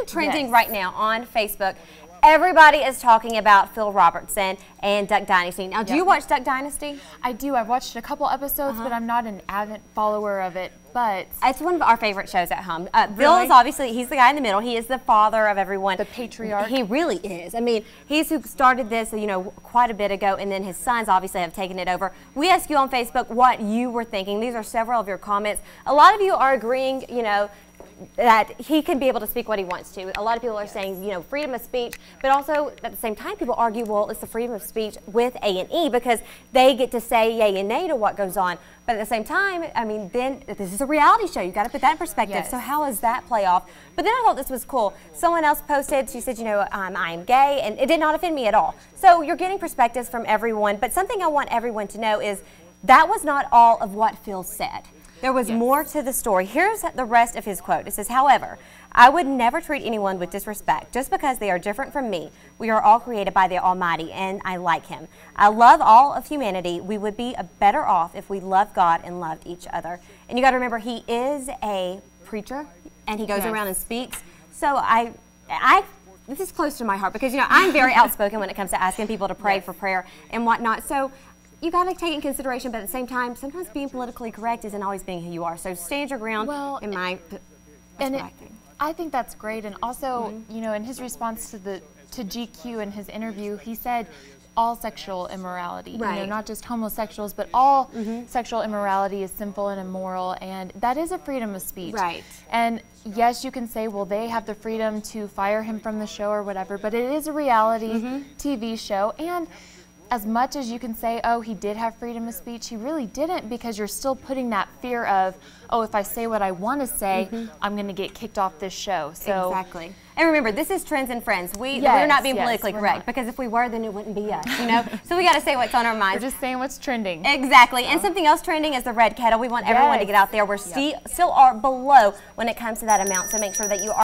trending right now on Facebook. Everybody is talking about Phil Robertson and Duck Dynasty. Now, do you watch Duck Dynasty? I do. I've watched a couple episodes, but I'm not an avid follower of it. But it's one of our favorite shows at home. Bill is obviously, he's the guy in the middle. He is the father of everyone. The patriarch. He really is. I mean, he's who started this, you know, quite a bit ago, and then his sons obviously have taken it over. We asked you on Facebook what you were thinking. These are several of your comments. A lot of you are agreeing, you know, that he can be able to speak what he wants to. A lot of people are saying, you know, freedom of speech, but also at the same time people argue, well, it's the freedom of speech with A&E because they get to say yay and nay to what goes on. But at the same time, I mean, then this is a reality show. You got to put that in perspective. Yes. So how does that play off? But then I thought this was cool. Someone else posted, she said, you know, I am gay, and it did not offend me at all. So you're getting perspectives from everyone, but something I want everyone to know is that was not all of what Phil said. There was more to the story. Here's the rest of his quote. It says, however, I would never treat anyone with disrespect just because they are different from me. We are all created by the Almighty, and I like Him. I love all of humanity. We would be better off if we loved God and loved each other. And you got to remember, he is a preacher, and he goes around and speaks. So this is close to my heart because, you know, I'm very outspoken when it comes to asking people to pray for prayer and whatnot. So you got to take it in consideration, but at the same time, sometimes being politically correct isn't always being who you are. So stand your ground. Well, in my, I think that's great. And also, you know, in his response to GQ in his interview, he said all sexual immorality, you know, not just homosexuals, but all sexual immorality is sinful and immoral, and that is a freedom of speech. Right. And yes, you can say, well, they have the freedom to fire him from the show or whatever, but it is a reality TV show, and as much as you can say, oh, he did have freedom of speech, he really didn't, because you're still putting that fear of, oh, if I say what I want to say, I'm going to get kicked off this show. So exactly. And remember, this is Trends and Friends. We're not being politically correct, because if we were, then it wouldn't be us, you know? So we got to say what's on our minds. We're just saying what's trending. Exactly. And something else trending is the red kettle. We want everyone to get out there. We're still are below when it comes to that amount, so make sure that you are